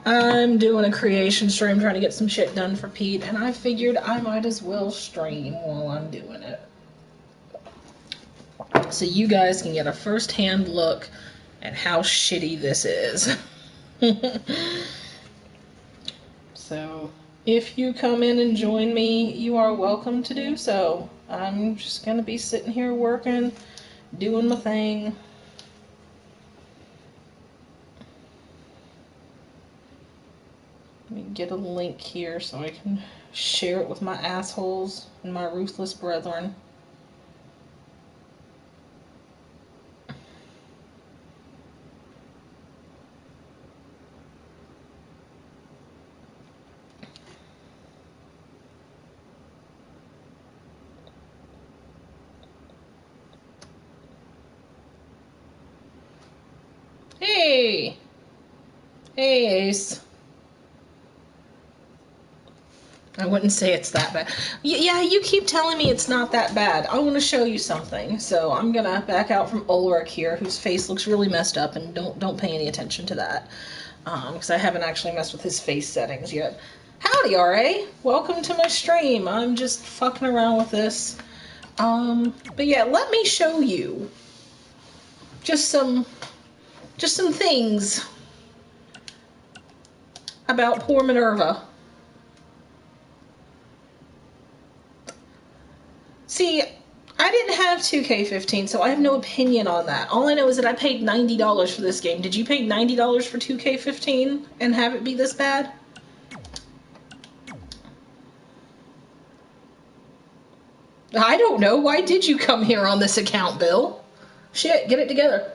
I'm doing a creation stream trying to get some shit done for Pete, and I figured I might as well stream while I'm doing it. So you guys can get a first-hand look at how shitty this is. So if you come in and join me, you are welcome to do so. I'm just gonna be sitting here working, doing my thing. Let me get a link here so I can share it with my assholes and my ruthless brethren. Hey! Hey, Ace. I wouldn't say it's that bad. Yeah, you keep telling me it's not that bad. I want to show you something. So I'm gonna back out from Ulrich here, whose face looks really messed up, and don't pay any attention to that, because I haven't actually messed with his face settings yet. Howdy, RA. Welcome to my stream. I'm just fucking around with this. But yeah, let me show you just some things about poor Minerva. See, I didn't have 2K15, so I have no opinion on that. All I know is that I paid $90 for this game. Did you pay $90 for 2K15 and have it be this bad? I don't know. Why did you come here on this account, Bill? Shit, get it together.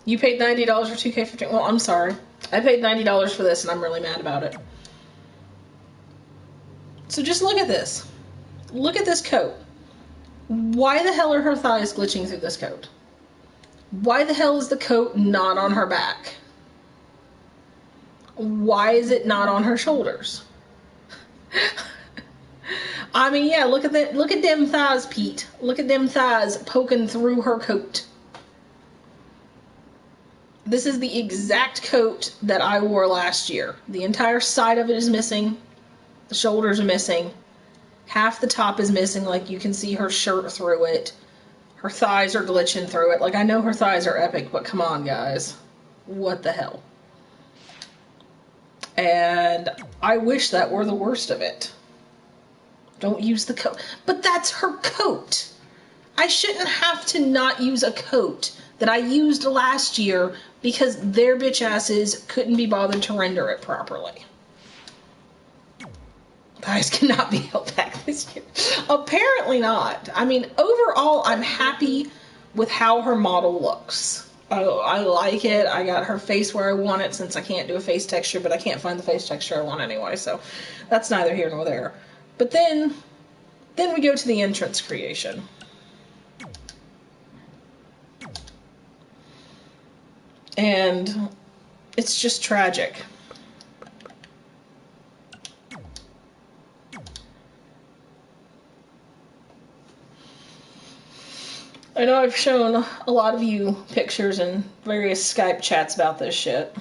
You paid $90 for 2K15? Well, I'm sorry. I paid $90 for this, and I'm really mad about it. So just look at this. Look at this coat. Why the hell are her thighs glitching through this coat? Why the hell is the coat not on her back? Why is it not on her shoulders? I mean, yeah, look at that. Look at them thighs, Pete. Look at them thighs poking through her coat. This is the exact coat that I wore last year. The entire side of it is missing. The shoulders are missing. Half the top is missing, like you can see her shirt through it. Her thighs are glitching through it. Like, I know her thighs are epic, but come on, guys. What the hell? And I wish that were the worst of it. Don't use the coat. But that's her coat. I shouldn't have to not use a coat that I used last year because their bitch asses couldn't be bothered to render it properly. Thighs cannot be held back this year. Apparently not. I mean, overall, I'm happy with how her model looks. I like it. I got her face where I want it since I can't do a face texture, but I can't find the face texture I want anyway, so that's neither here nor there. But then we go to the entrance creation. And it's just tragic. I know I've shown a lot of you pictures and various Skype chats about this shit.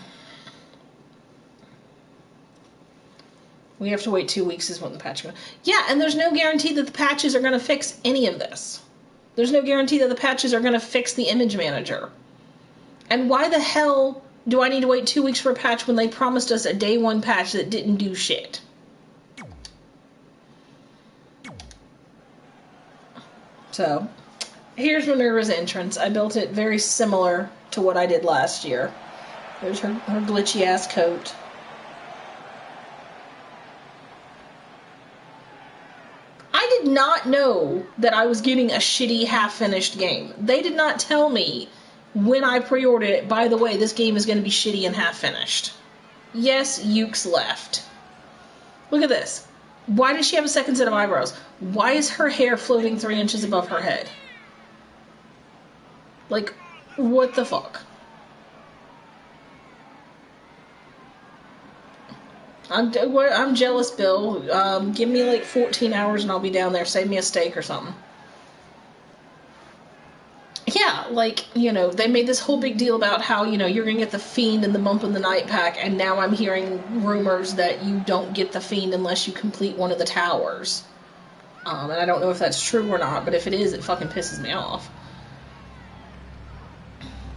We have to wait 2 weeks is when the patch goes. Yeah, and there's no guarantee that the patches are going to fix any of this. There's no guarantee that the patches are going to fix the image manager. And why the hell do I need to wait 2 weeks for a patch when they promised us a day one patch that didn't do shit? So, here's Minerva's entrance. I built it very similar to what I did last year. There's her glitchy ass coat. I did not know that I was getting a shitty half-finished game. They did not tell me when I pre-ordered it, by the way, this game is going to be shitty and half-finished. Yes, Yuke's left. Look at this. Why does she have a second set of eyebrows? Why is her hair floating 3 inches above her head? Like, what the fuck? I'm jealous, Bill. Give me like 14 hours and I'll be down there. Save me a steak or something. yeah, like, you know, they made this whole big deal about how, you know, you're gonna get the Fiend and the Bump in the Night pack, and now I'm hearing rumors that you don't get the Fiend unless you complete one of the towers. And I don't know if that's true or not, but if it is, it fucking pisses me off.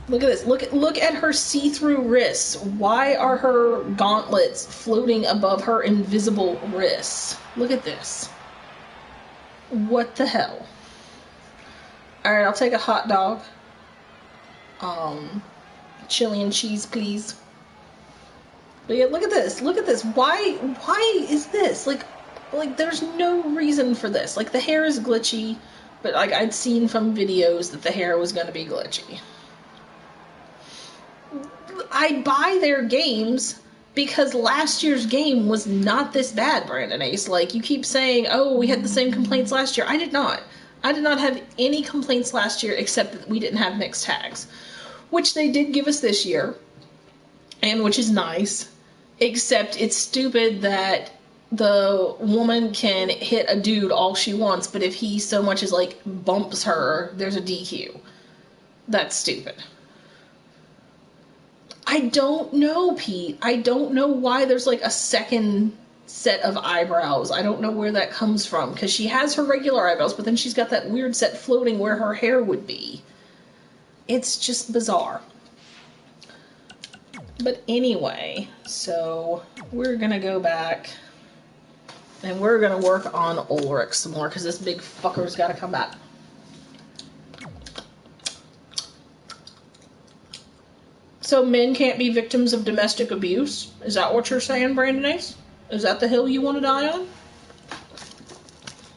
Look at this. Look at her see-through wrists. Why are her gauntlets floating above her invisible wrists? Look at this. What the hell? Alright, I'll take a hot dog. Chili and cheese, please. But yeah, look at this. Look at this. Why is this? Like there's no reason for this. Like, the hair is glitchy, but like, I'd seen from videos that the hair was gonna be glitchy. I buy their games because last year's game was not this bad, Brandon Ace. Like, you keep saying, oh, we had the same complaints last year. I did not. I did not have any complaints last year except that we didn't have mixed tags, which they did give us this year, and which is nice, except it's stupid that the woman can hit a dude all she wants, but if he so much as, like, bumps her, there's a DQ. That's stupid. I don't know, Pete. I don't know why there's, like, a second set of eyebrows. I don't know where that comes from, because she has her regular eyebrows, but then she's got that weird set floating where her hair would be. It's just bizarre. But anyway, so we're gonna go back and we're gonna work on Ulrich some more, because this big fucker's gotta come back. So men can't be victims of domestic abuse? Is that what you're saying, Brandon Ace? Is that the hill you want to die on?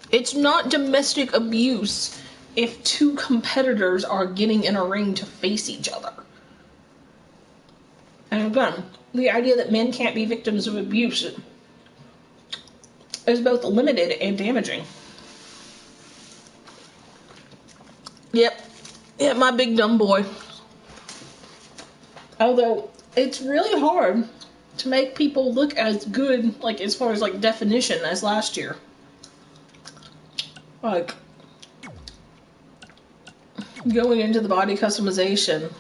It's not domestic abuse if two competitors are getting in a ring to face each other. And again, the idea that men can't be victims of abuse is both limited and damaging. Yep, my big dumb boy. Although, it's really hard to make people look as good, like, as far as, like, definition as last year. Like, going into the body customization,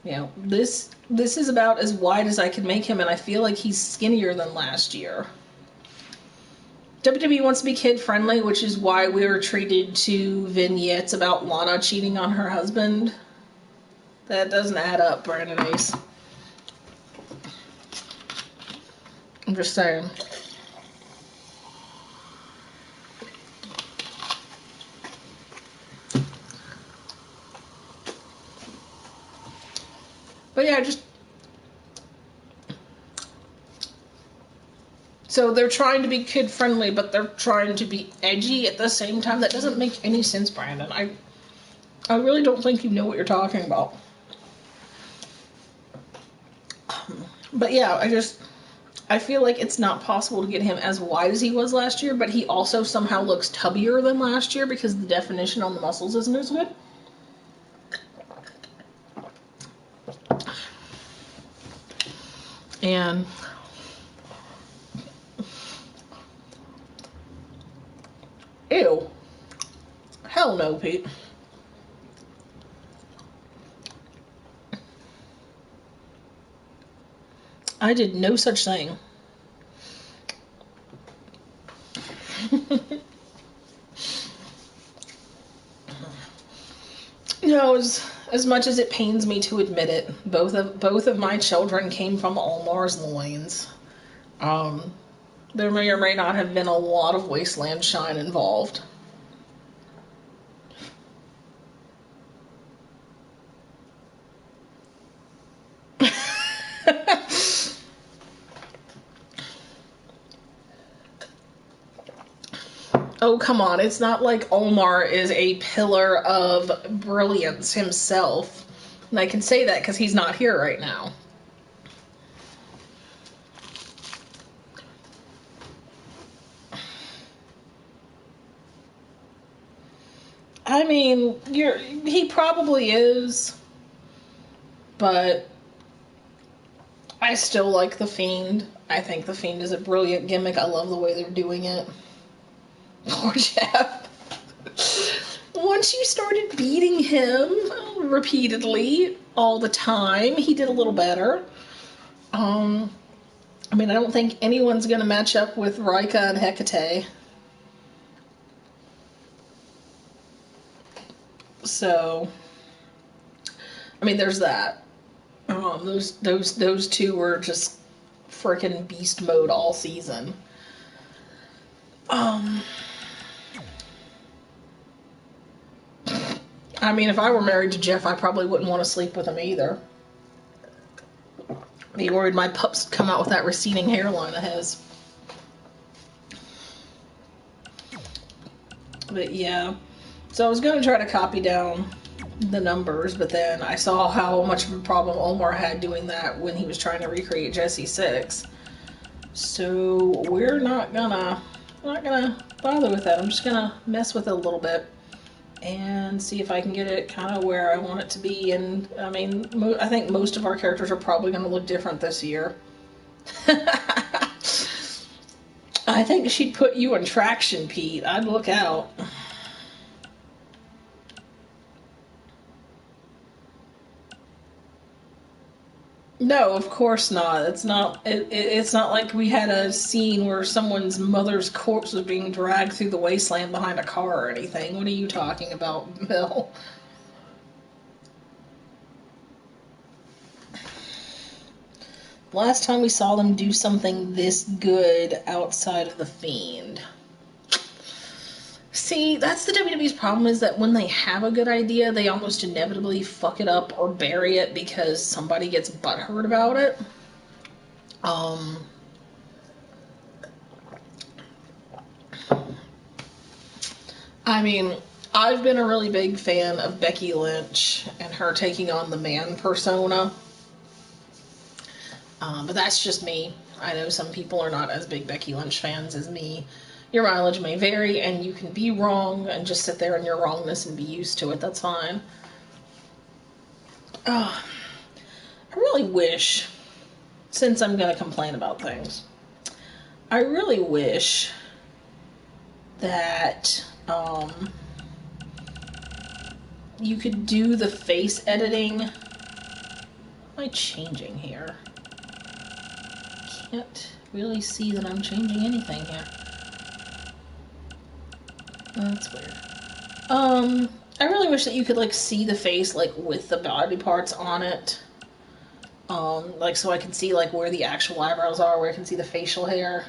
you know, this is about as wide as I can make him, and I feel like he's skinnier than last year. WWE wants to be kid-friendly, which is why we were treated to vignettes about Lana cheating on her husband. That doesn't add up, Brandon Ace. I'm just saying. But yeah, just... So they're trying to be kid-friendly, but they're trying to be edgy at the same time. That doesn't make any sense, Brandon. I really don't think you know what you're talking about. But yeah, I feel like it's not possible to get him as wide as he was last year, but he also somehow looks tubbier than last year because the definition on the muscles isn't as good. And ew. Hell no, Pete. I did no such thing. You know, as much as it pains me to admit it, both of my children came from Almar's loins. There may or may not have been a lot of wasteland shine involved. Oh, come on. It's not like Omar is a pillar of brilliance himself. And I can say that because he's not here right now. I mean, he probably is. But I still like The Fiend. I think The Fiend is a brilliant gimmick. I love the way they're doing it. Poor Jeff. once you started beating him repeatedly all the time, he did a little better. I mean, I don't think anyone's going to match up with Rika and Hecate. So, I mean, there's that. Those two were just freaking beast mode all season. I mean, if I were married to Jeff, I probably wouldn't want to sleep with him either. I'd be worried my pups would come out with that receding hairline of his. But yeah, so I was going to try to copy down the numbers, but then I saw how much of a problem Omar had doing that when he was trying to recreate Jesse 6. So we're not gonna bother with that. I'm just gonna mess with it a little bit and see if I can get it kind of where I want it to be. And I mean, I think most of our characters are probably going to look different this year. I think she'd put you in traction, Pete. I'd look out. No, of course not. It's not. It's not like we had a scene where someone's mother's corpse was being dragged through the wasteland behind a car or anything. What are you talking about, Bill? Last time we saw them do something this good outside of The Fiend. See, that's the WWE's problem, is that when they have a good idea, they almost inevitably fuck it up or bury it because somebody gets butthurt about it. I mean, I've been a really big fan of Becky Lynch and her taking on the man persona. But that's just me. I know some people are not as big Becky Lynch fans as me. Your mileage may vary, and you can be wrong and just sit there in your wrongness and be used to it. That's fine. I really wish, since I'm going to complain about things, I really wish that you could do the face editing. What am I changing here? Can't really see that I'm changing anything here. That's weird. I really wish that you could like see the face like with the body parts on it. Like so I can see like where the actual eyebrows are, where I can see the facial hair.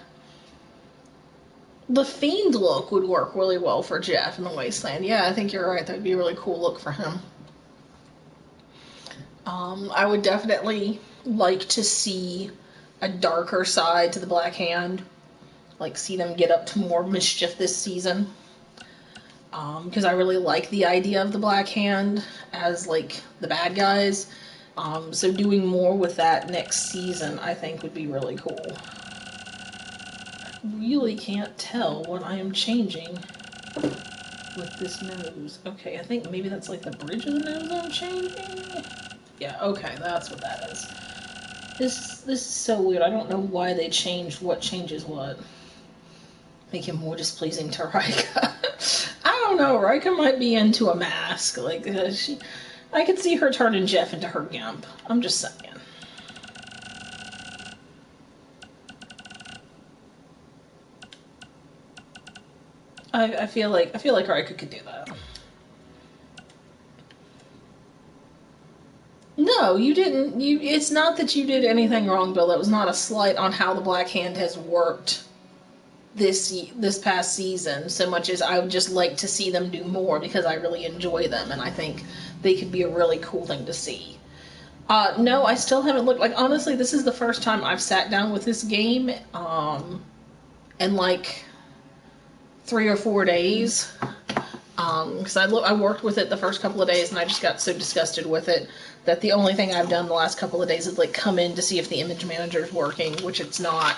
The Fiend look would work really well for Jeff in the Wasteland. Yeah, I think you're right. That would be a really cool look for him. I would definitely like to see a darker side to the Black Hand. Like see them get up to more mischief this season. Because I really like the idea of the Black Hand as like the bad guys. So doing more with that next season I think would be really cool. Really can't tell what I am changing with this nose. Okay, I think maybe that's like the bridge of the nose I'm changing. Yeah, okay, that's what that is. This is so weird. I don't know why they changed what changes what. Make him more displeasing to Rika. I don't know. Rika might be into a mask. Like I could see her turning Jeff into her gimp. I'm just saying. I feel like Rika could do that. No, you didn't. It's not that you did anything wrong, Bill. That was not a slight on how the Black Hand has worked this past season. So much as I would just like to see them do more because I really enjoy them and I think they could be a really cool thing to see. No, I still haven't looked. Like honestly, this is the first time I've sat down with this game in like 3 or 4 days. Because I worked with it the first couple of days and I just got so disgusted with it that the only thing I've done the last couple of days is like come in to see if the image manager is working, which it's not,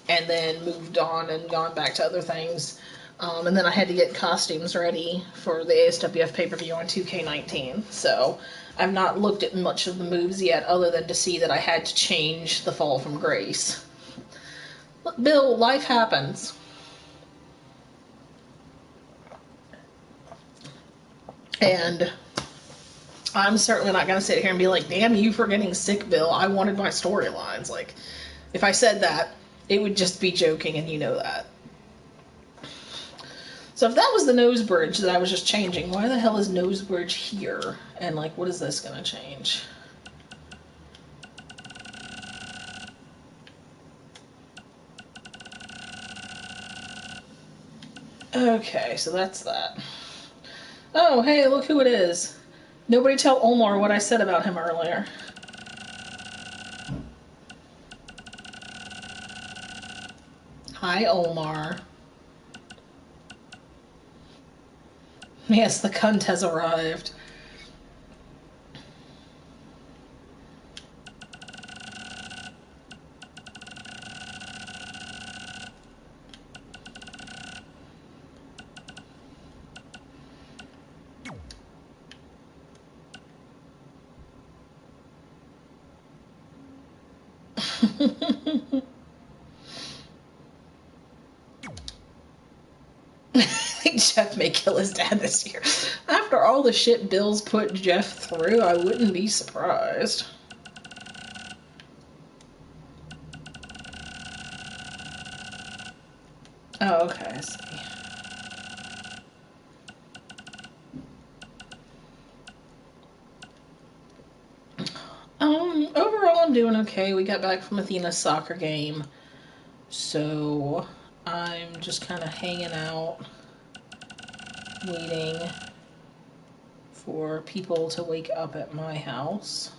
and then moved on and gone back to other things. And then I had to get costumes ready for the ASWF pay-per-view on 2K19. So I've not looked at much of the moves yet other than to see that I had to change the Fall from Grace. Look, Bill, life happens. And I'm certainly not going to sit here and be like, damn you for getting sick, Bill. I wanted my storylines. Like, if I said that, it would just be joking, and you know that. So if that was the nose bridge that I was just changing, why the hell is nose bridge here? And, like, what is this going to change? Okay, so that's that. Oh, hey, look who it is. Nobody tell Omar what I said about him earlier. Hi, Omar. Yes, the cunt has arrived. I think Jeff may kill his dad this year. After all the shit Bill's put Jeff through, I wouldn't be surprised. Oh, okay, I see. Overall I'm doing okay. We got back from Athena's soccer game, so I'm just kind of hanging out, waiting for people to wake up at my house.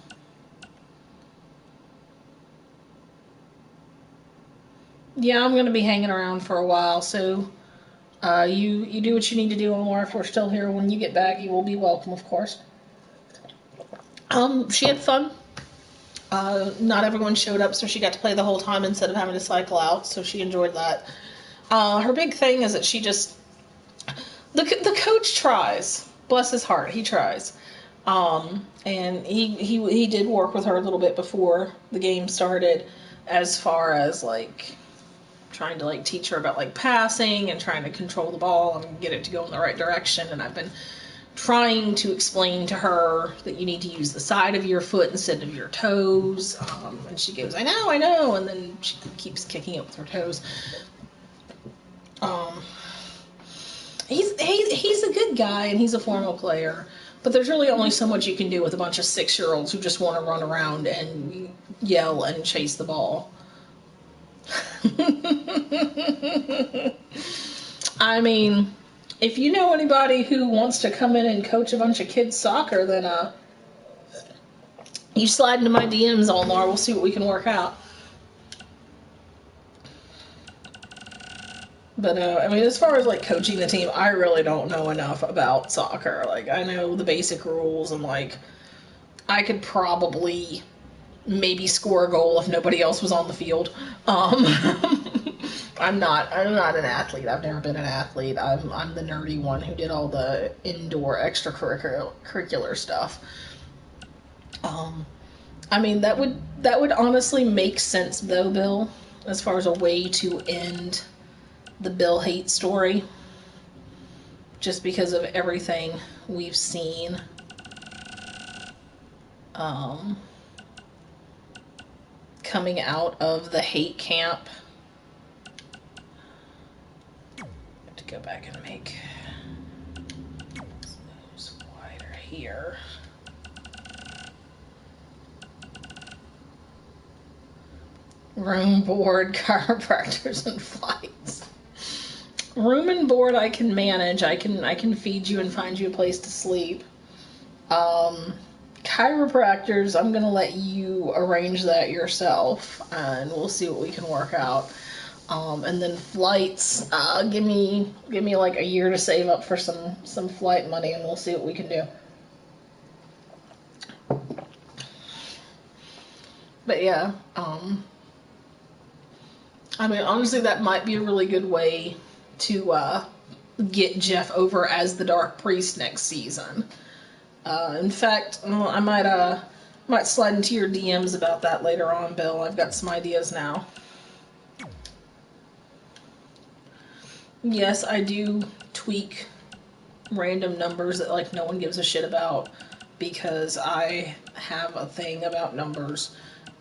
Yeah, I'm gonna be hanging around for a while, so you do what you need to do, Omar. If we're still here when you get back, you will be welcome, of course. She had fun. Not everyone showed up, so she got to play the whole time instead of having to cycle out, so she enjoyed that. Her big thing is that she just... The coach tries. Bless his heart, he tries. And he did work with her a little bit before the game started, as far as, like, trying to, like, teach her about, like, passing and trying to control the ball and get it to go in the right direction. And I've been trying to explain to her that you need to use the side of your foot instead of your toes. And she goes, I know. And then she keeps kicking it with her toes. He's a good guy, and he's a formal player. But there's really only so much you can do with a bunch of 6-year-olds who just want to run around and yell and chase the ball. I mean, if you know anybody who wants to come in and coach a bunch of kids soccer, then you slide into my DMs, Omar. We'll see what we can work out. But I mean, as far as like coaching the team, I really don't know enough about soccer. Like, I know the basic rules, and like I could probably maybe score a goal if nobody else was on the field. I'm not an athlete. I've never been an athlete. I'm the nerdy one who did all the indoor extracurricular stuff. I mean, that would honestly make sense though, Bill, as far as a way to end the Bill hate story, just because of everything we've seen. Coming out of the hate camp. I have to go back and make those wider here. Room, board, chiropractors, and flights. Room and board I can manage. I can feed you and find you a place to sleep. Chiropractors, I'm gonna let you arrange that yourself, and we'll see what we can work out. And then flights, give me like a year to save up for some flight money, and we'll see what we can do. But yeah, I mean, honestly, that might be a really good way to get Jeff over as the Dark Priest next season. In fact, I might slide into your DMs about that later on, Bill. I've got some ideas now. Yes, I do tweak random numbers that like no one gives a shit about because I have a thing about numbers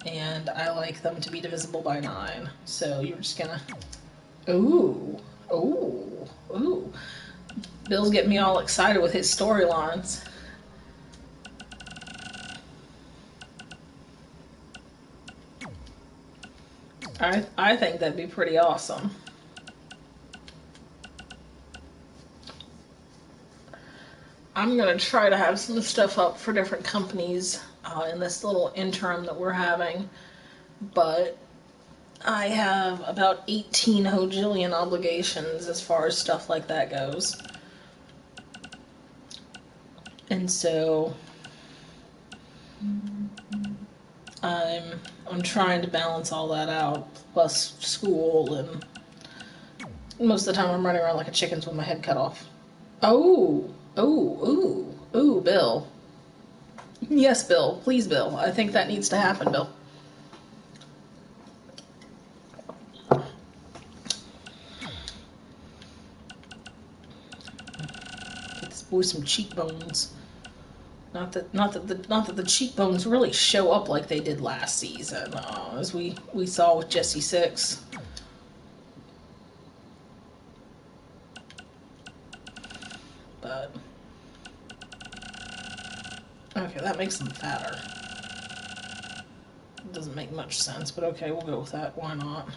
and I like them to be divisible by 9. So you're just gonna... Ooh. Ooh. Ooh. Bill's getting me all excited with his storylines. I think that'd be pretty awesome. I'm going to try to have some stuff up for different companies in this little interim that we're having, but I have about 18 hojillion obligations as far as stuff like that goes. And so I'm trying to balance all that out, plus school, and most of the time I'm running around like a chicken with my head cut off. Oh, ooh, Bill. Yes, Bill. Please, Bill. I think that needs to happen, Bill. Get this boy some cheekbones. Not that the cheekbones really show up like they did last season, as we saw with Jesse 6. But okay, that makes them fatter. It doesn't make much sense, but okay, we'll go with that. Why not?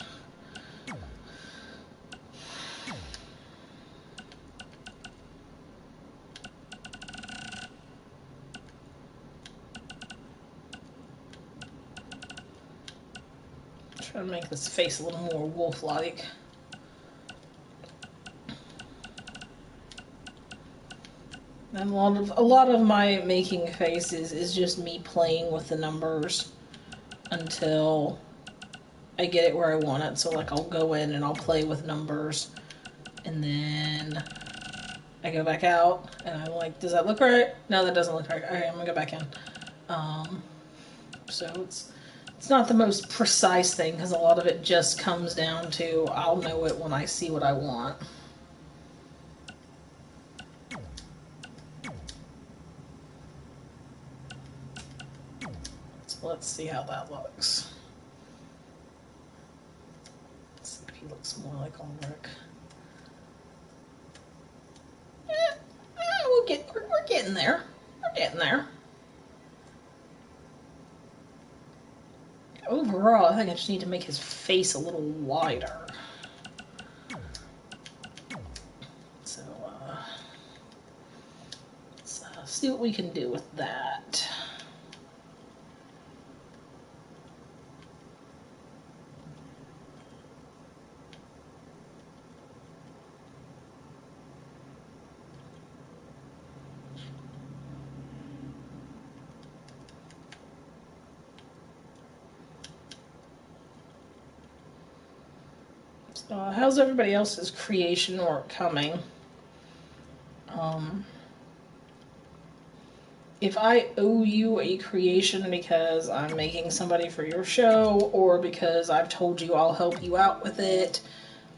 Try to make this face a little more wolf-like. And a lot of my making faces is just me playing with the numbers until I get it where I want it. So like I'll go in and I'll play with numbers, and then I go back out and I'm like, does that look right? No, that doesn't look right. Okay, I'm gonna go back in. So it's not the most precise thing because a lot of it just comes down to I'll know it when I see what I want. So let's see how that looks. Let's see if he looks more like Ulrich. We're getting there. We're getting there. Overall, I think I just need to make his face a little wider. So, let's see what we can do with that. How's everybody else's creation work coming? If I owe you a creation because I'm making somebody for your show or because I've told you I'll help you out with it,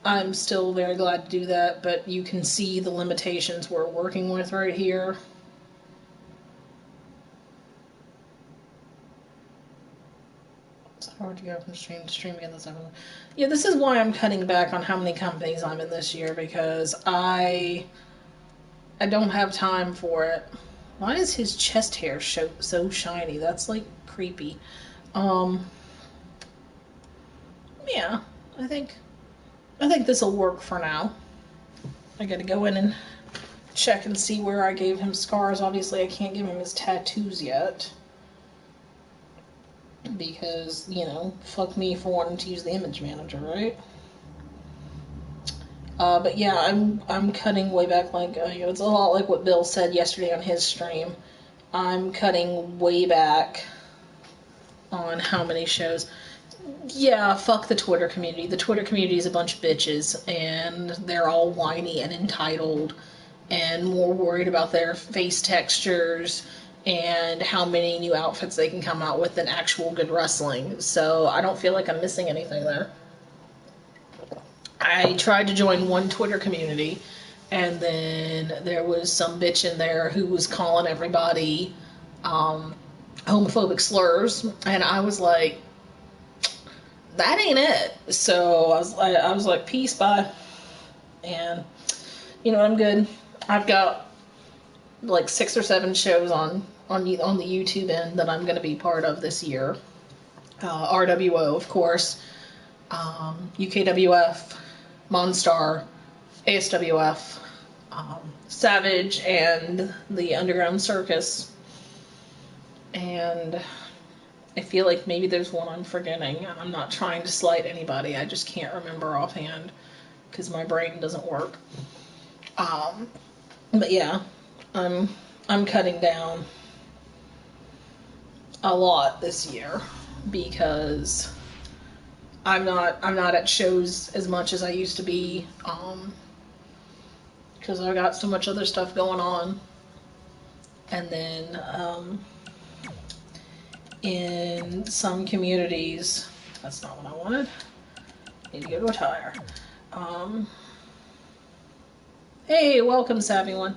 I'm still very glad to do that, but you can see the limitations we're working with right here. Hard to go from stream to stream again this episode. Yeah, this is why I'm cutting back on how many companies I'm in this year, because I don't have time for it. Why is his chest hair so shiny? That's like creepy. Yeah, I think this will work for now. I gotta go in and check and see where I gave him scars. Obviously I can't give him his tattoos yet, because, you know, fuck me for wanting to use the image manager, right? But yeah, I'm cutting way back, like, you know, it's a lot like what Bill said yesterday on his stream. I'm cutting way back on how many shows. Yeah, fuck the Twitter community. The Twitter community is a bunch of bitches, and they're all whiny and entitled, and more worried about their face textures and how many new outfits they can come out with than actual good wrestling. So I don't feel like I'm missing anything there. I tried to join one Twitter community, And then there was some bitch in there who was calling everybody homophobic slurs, and I was like, that ain't it. So I was like, peace, bye. And you know, I'm good. I've got like 6 or 7 shows on the YouTube end that I'm going to be part of this year. RWO, of course, UKWF, Monstar, ASWF, Savage, and the Underground Circus. And I feel like maybe there's one I'm forgetting. I'm not trying to slight anybody. I just can't remember offhand because my brain doesn't work. But yeah, I'm cutting down a lot this year because I'm not at shows as much as I used to be, because I got so much other stuff going on. And then in some communities, that's not what I wanted. Need to go to a tire. Hey, welcome, Savvy One.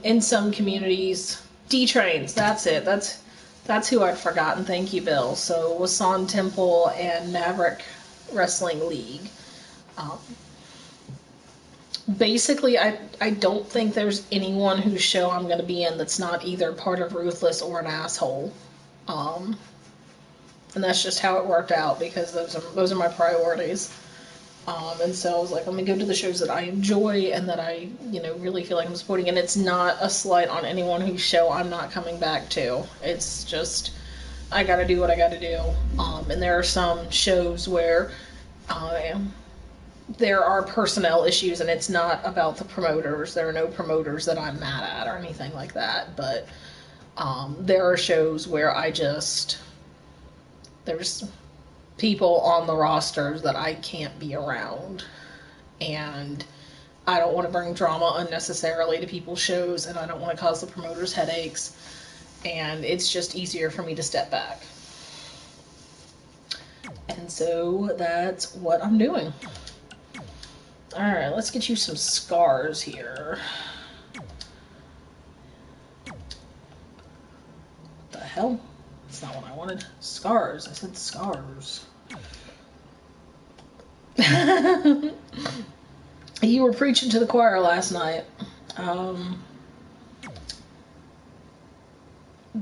In some communities, D-Trains, that's it. That's who I'd forgotten. Thank you, Bill. So Wasan Temple and Maverick Wrestling League. Basically, I don't think there's anyone whose show I'm going to be in that's not either part of Ruthless or an asshole. And that's just how it worked out because those are my priorities. And so I was like, let me go to the shows that I enjoy and that I, really feel like I'm supporting. And it's not a slight on anyone whose show I'm not coming back to. It's just, I gotta do what I gotta do. And there are some shows where there are personnel issues and it's not about the promoters. There are no promoters that I'm mad at or anything like that. But there are shows where there's people on the rosters that I can't be around, and I don't want to bring drama unnecessarily to people's shows, and I don't want to cause the promoters headaches, and it's just easier for me to step back. And so that's what I'm doing. Alright, let's get you some scars here. What the hell? That's not what I wanted. Scars. I said scars. You were preaching to the choir last night.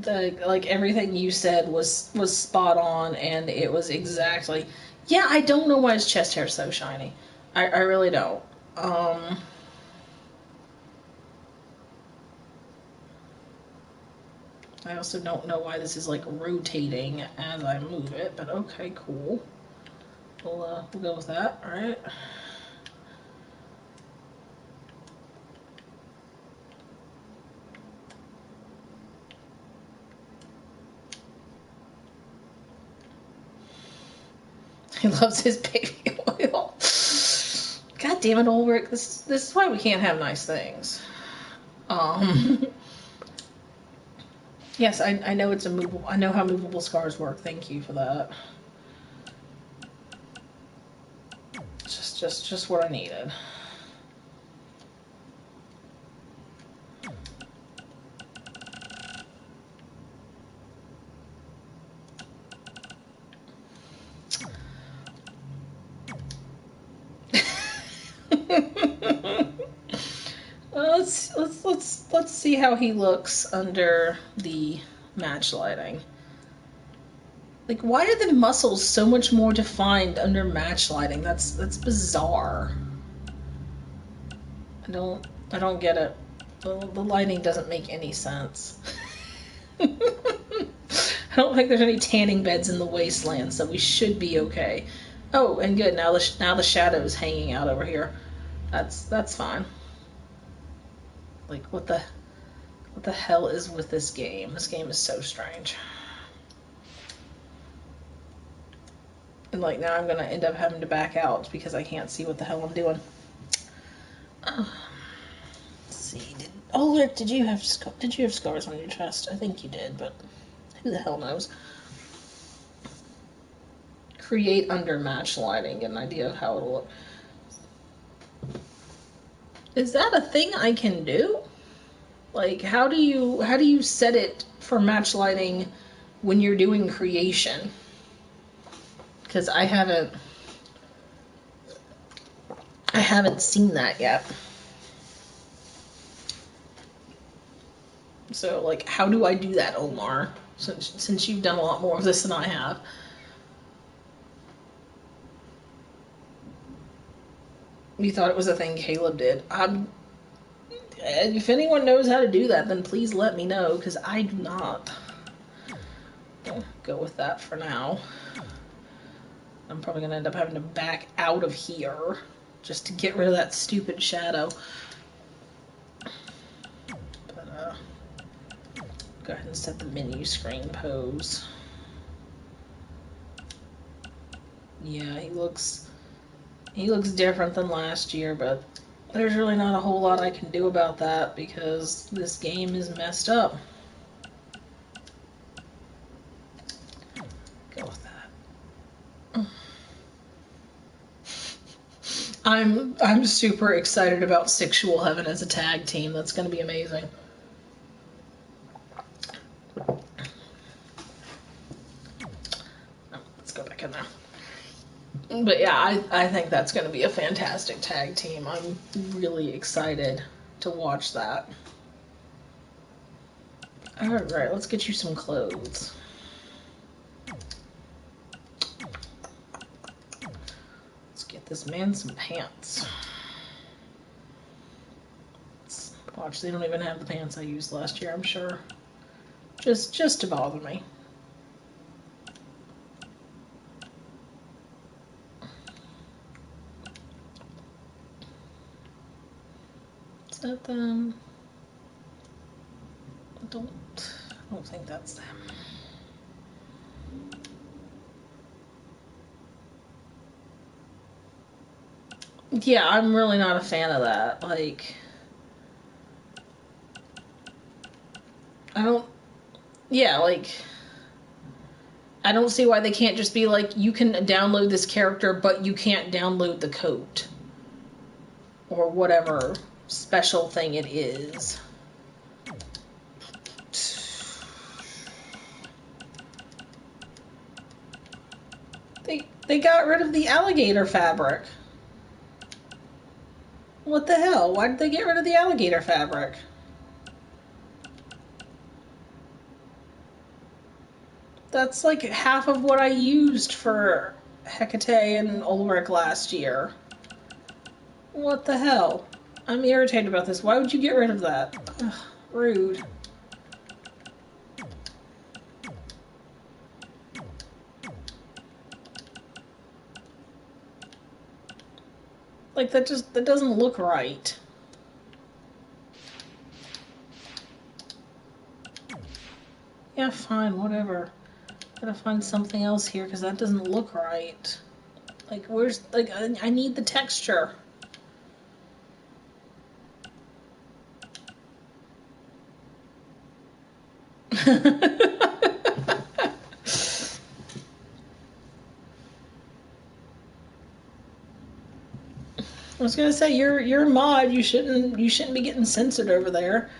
Everything you said was spot on, and it was exactly. Yeah, I don't know why his chest hair is so shiny. I really don't. I also don't know why this is like rotating as I move it, but okay, cool. We'll go with that. All right. He loves his baby oil. God damn it, Ulrich. This is why we can't have nice things. Yes, I know it's a movable. I know how movable scars work. Thank you for that. Just what I needed. Let's see how he looks under the match lighting. Like, why are the muscles so much more defined under match lighting? That's bizarre. I don't get it. The lighting doesn't make any sense. I don't think there's any tanning beds in the wasteland, so we should be okay. Oh, and good. Now the shadow's hanging out over here. That's fine. Like, what the hell is with this game? This game is so strange. And like now I'm gonna end up having to back out because I can't see what the hell I'm doing. Let's see. Ulrich, did you have scars on your chest? I think you did, but who the hell knows? Create under match lighting, get an idea of how it'll look. Is that a thing I can do? Like, how do you set it for match lighting when you're doing creation? Because I haven't seen that yet. So, like, how do I do that, Omar? Since you've done a lot more of this than I have. You thought it was a thing Caleb did. If anyone knows how to do that, then please let me know, because I do not. I'll go with that for now. I'm probably going to end up having to back out of here just to get rid of that stupid shadow. But, go ahead and set the menu screen pose. Yeah, he looks different than last year, but there's really not a whole lot I can do about that because this game is messed up. Go with that. I'm super excited about Sexual Heaven as a tag team. That's going to be amazing. Let's go back in there. But yeah, I think that's going to be a fantastic tag team. I'm really excited to watch that. Alright, let's get you some clothes. Let's get this man some pants. Watch, they don't even have the pants I used last year, I'm sure. Just to bother me. Is that them? I don't think that's them. Yeah, I'm really not a fan of that. Like, I don't see why they can't just be like, you can download this character, but you can't download the coat. Or whatever special thing it is. They got rid of the alligator fabric. What the hell? Why did they get rid of the alligator fabric? That's like half of what I used for Hecate and Ulrich last year. What the hell? I'm irritated about this. Why would you get rid of that? Ugh, rude. Like, that doesn't look right. Yeah, fine, whatever. Gotta find something else here, because that doesn't look right. Like, where's, like, I need the texture. I was gonna say, you're a mod. You shouldn't be getting censored over there.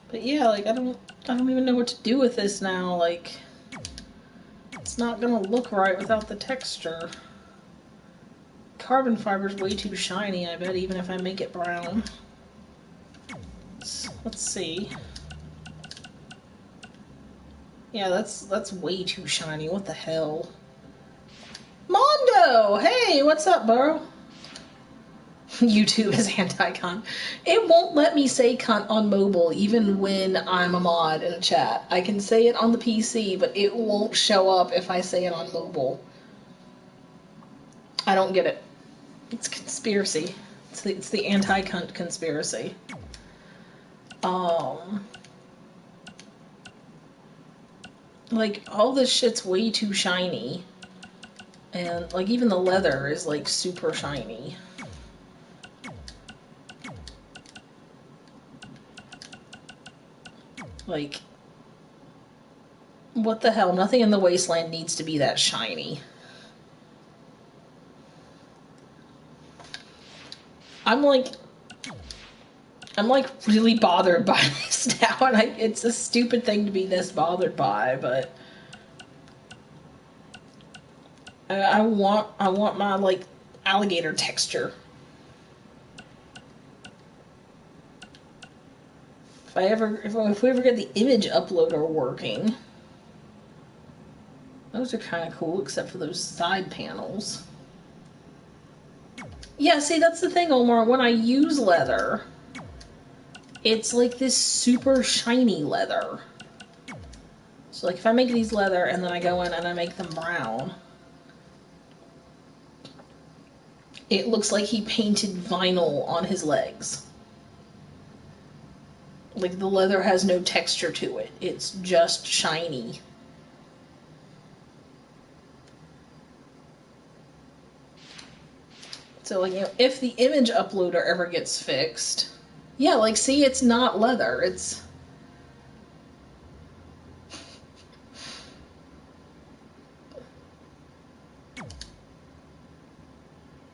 But yeah, like, I don't even know what to do with this now. Like, it's not gonna look right without the texture. Carbon fiber's way too shiny, I bet, even if I make it brown. Let's see. Yeah, that's way too shiny. What the hell? Mondo! Hey, what's up, bro? YouTube is anti-cunt. It won't let me say cunt on mobile even when I'm a mod in a chat. I can say it on the PC, but it won't show up if I say it on mobile. I don't get it. It's conspiracy. It's the anti-cunt conspiracy. Like, all this shit's way too shiny. And, like, even the leather is, like, super shiny. Like, what the hell? Nothing in the wasteland needs to be that shiny. I'm like really bothered by this now, and it's a stupid thing to be this bothered by, but I want my like alligator texture. If we ever get the image uploader working, those are kind of cool, except for those side panels. Yeah, see, that's the thing, Omar. When I use leather, it's like this super shiny leather. So, like, if I make these leather and then I go in and I make them brown, it looks like he painted vinyl on his legs. Like, the leather has no texture to it. It's just shiny. So, like, you know, if the image uploader ever gets fixed, yeah, like, see, it's not leather. It's...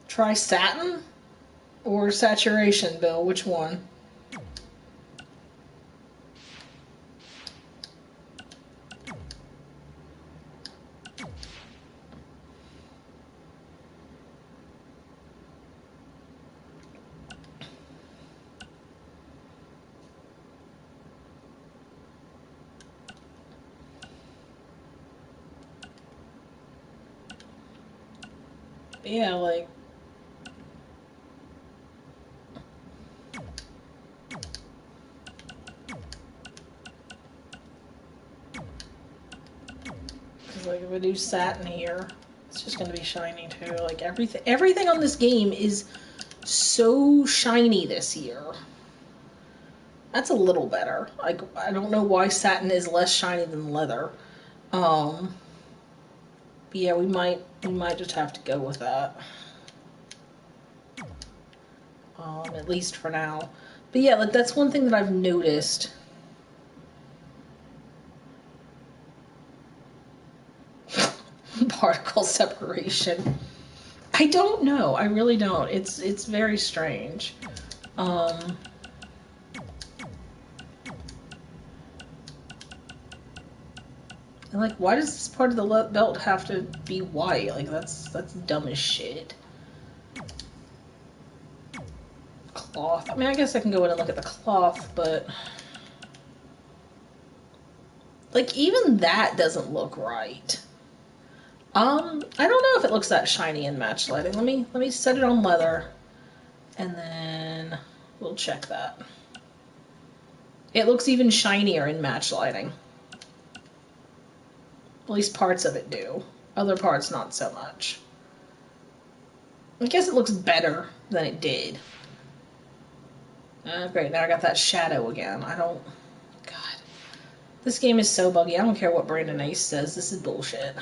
Try satin or saturation, Bill. Which one? Yeah, like... Because, like, if I do satin here, it's just going to be shiny, too. Like, everything on this game is so shiny this year. That's a little better. Like, I don't know why satin is less shiny than leather. But yeah, we might just have to go with that. At least for now. But yeah, like, that's one thing that I've noticed. Particle separation. I don't know. I really don't. It's very strange. And like, why does this part of the belt have to be white? Like, that's dumb as shit. Cloth. I mean, I guess I can go in and look at the cloth, but like, even that doesn't look right. I don't know if it looks that shiny in match lighting. Let me set it on leather, and then we'll check that. It looks even shinier in match lighting. At least parts of it do. Other parts, not so much. I guess it looks better than it did. Great, now I got that shadow again. I don't... God. This game is so buggy. I don't care what Brandon Ace says. This is bullshit.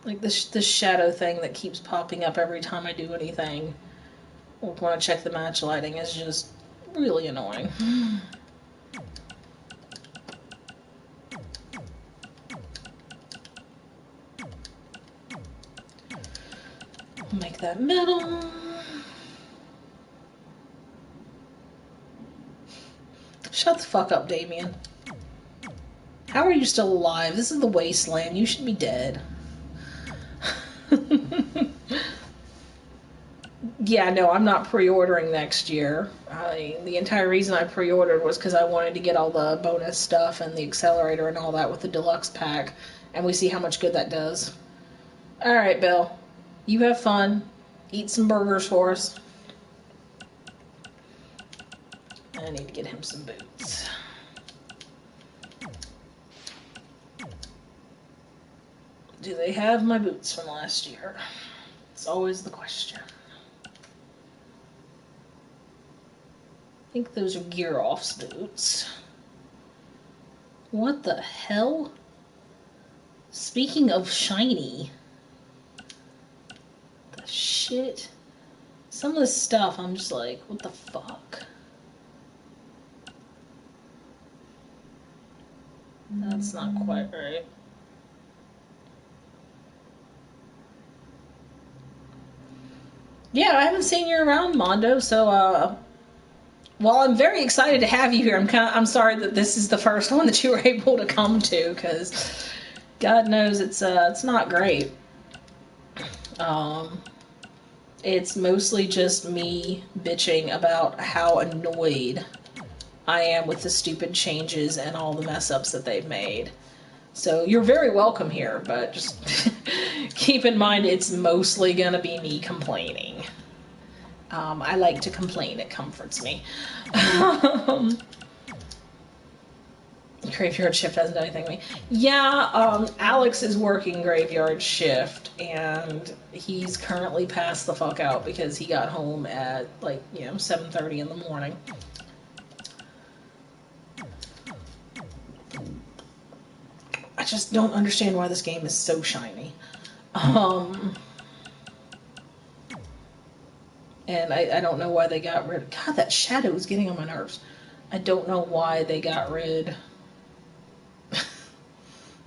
Like, this shadow thing that keeps popping up every time I do anything, or when I check the match lighting, is just really annoying. Make that metal. Shut the fuck up, Damien. How are you still alive? This is the wasteland. You should be dead. Yeah, no, I'm not pre-ordering next year. The entire reason I pre-ordered was because I wanted to get all the bonus stuff and the accelerator and all that with the deluxe pack, and we see how much good that does. Alright, Bill. You have fun. Eat some burgers for us. I need to get him some boots. Do they have my boots from last year? It's always the question. I think those are Gear-Off's boots. What the hell? Speaking of shiny. The shit? Some of this stuff, I'm just like, what the fuck? That's not quite right. Yeah, I haven't seen you around, Mondo, so, while I'm very excited to have you here, I'm sorry that this is the first one that you were able to come to, because God knows it's not great. Um, it's mostly just me bitching about how annoyed I am with the stupid changes and all the mess ups that they've made. So you're very welcome here, but just keep in mind it's mostly gonna be me complaining. I like to complain, it comforts me. Graveyard shift hasn't done anything to me. Yeah, Alex is working graveyard shift, and he's currently passed the fuck out because he got home at, like, 7:30 in the morning. I just don't understand why this game is so shiny. And I don't know why they got rid of... God, that shadow is getting on my nerves. I don't know why they got rid...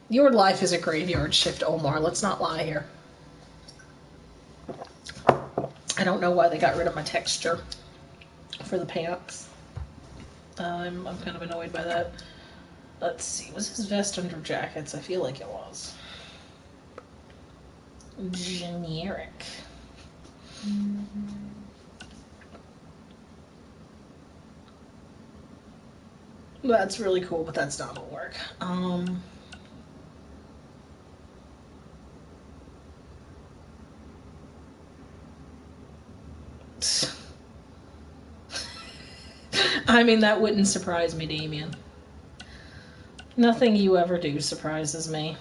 Your life is a graveyard shift, Omar. Let's not lie here. I don't know why they got rid of my texture for the pants. I'm kind of annoyed by that. Let's see. Was his vest under jackets? I feel like it was. Generic. That's really cool, but that's not gonna work. I mean, that wouldn't surprise me, Damien. Nothing you ever do surprises me.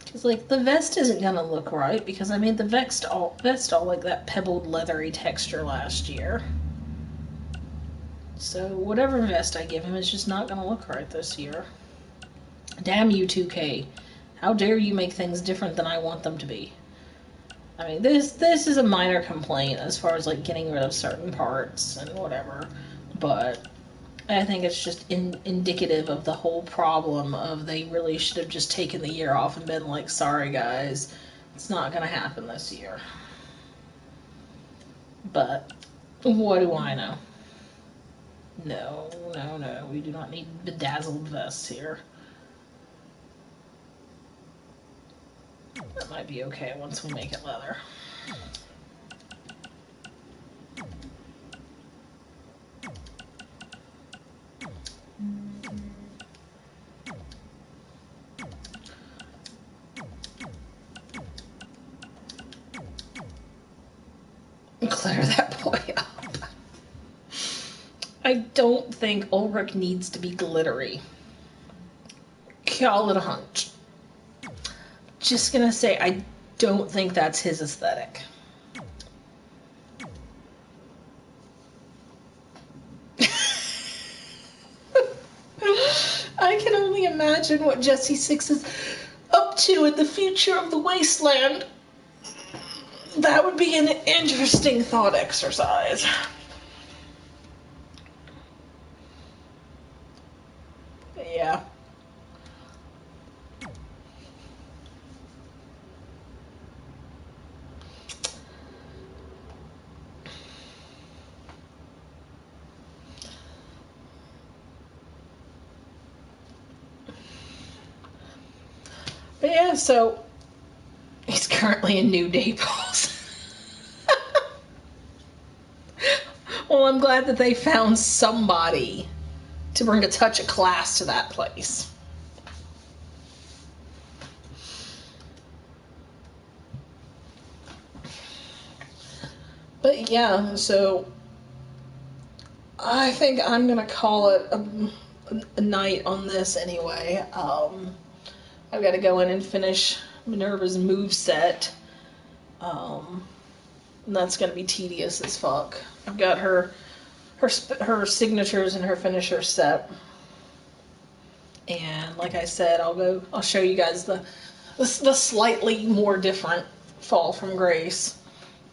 Because, like, the vest isn't gonna look right, because I made the vest all like that pebbled leathery texture last year. So whatever vest I give him is just not gonna look right this year. Damn you, 2K. How dare you make things different than I want them to be. I mean, this is a minor complaint as far as, like, getting rid of certain parts and whatever, but I think it's just indicative of the whole problem of they really should have just taken the year off and been like, sorry guys, it's not gonna happen this year. But what do I know? No, we do not need bedazzled vests here. That might be okay once we make it leather. Clear that boy up. I don't think Ulrich needs to be glittery. Call it a hunch. Just gonna say, I don't think that's his aesthetic. I can only imagine what Jesse Six is up to in the future of the wasteland. That would be an interesting thought exercise. Yeah. But yeah, so he's currently in New Naples. Well, I'm glad that they found somebody to bring a touch of class to that place. But yeah, so I think I'm gonna call it a night on this anyway. I've got to go in and finish Minerva's move set. And that's gonna be tedious as fuck. I've got her signatures and her finisher set. And like I said, I'll show you guys the slightly more different Fall from Grace,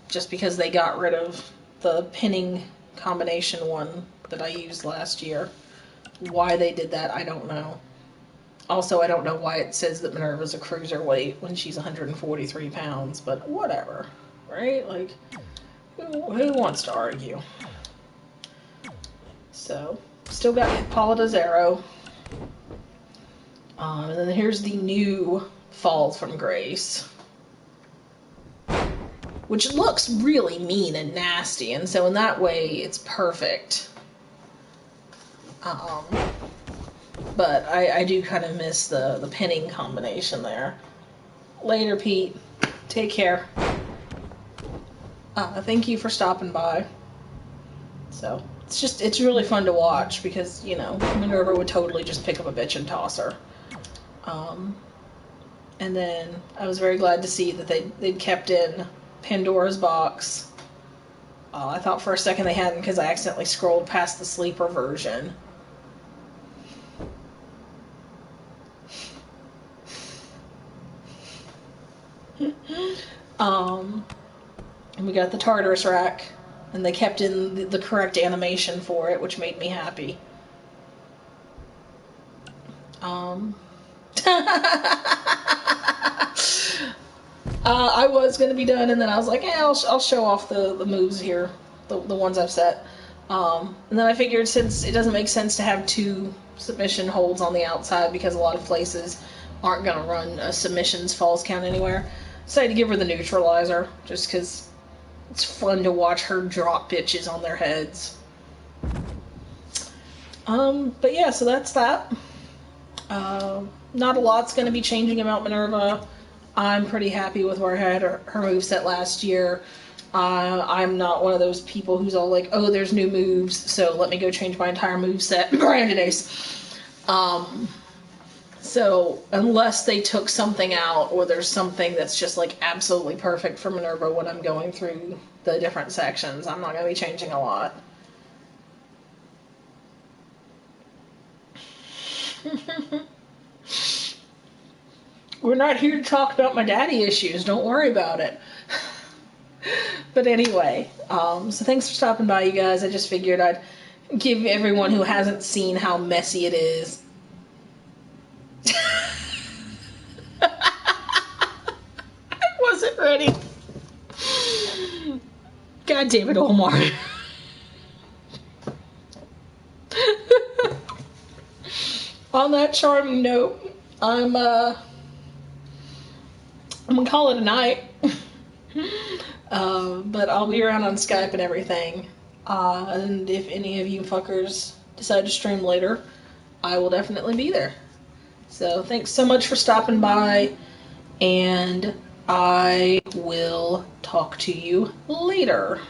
just because they got rid of the pinning combination one that I used last year. Why they did that, I don't know. Also, I don't know why it says that Minerva's a cruiserweight when she's 143 pounds, but whatever, right? Like, who wants to argue? So, still got Paula DeZero. And then here's the new Falls from Grace, which looks really mean and nasty, and so in that way, it's perfect. But I do kind of miss the pinning combination there. Later, Pete. Take care. Thank you for stopping by. So, it's really fun to watch because, you know, Minerva would totally just pick up a bitch and toss her. And then I was very glad to see that they'd kept in Pandora's Box. I thought for a second they hadn't because I accidentally scrolled past the sleeper version. And we got the Tartarus rack, and they kept in the correct animation for it, which made me happy. I was going to be done, and then I was like, yeah, I'll show off the moves here, the ones I've set. And then I figured since it doesn't make sense to have 2 submission holds on the outside because a lot of places aren't going to run a submissions falls count anywhere, I decided to give her the neutralizer, just because it's fun to watch her drop bitches on their heads. But yeah, so that's that. Not a lot's going to be changing about Minerva. I'm pretty happy with where I had her moveset last year. I'm not one of those people who's all like, oh, there's new moves, so let me go change my entire moveset. Brandon Ace. So unless they took something out or there's something that's just like absolutely perfect for Minerva when I'm going through the different sections, I'm not going to be changing a lot. We're not here to talk about my daddy issues. Don't worry about it. But anyway, so thanks for stopping by, you guys. I just figured I'd give everyone who hasn't seen how messy it is. I wasn't ready. God damn it, Omar. On that charming note, I'm gonna call it a night. But I'll be around on Skype and everything. And if any of you fuckers decide to stream later, I will definitely be there. So thanks so much for stopping by, and I will talk to you later.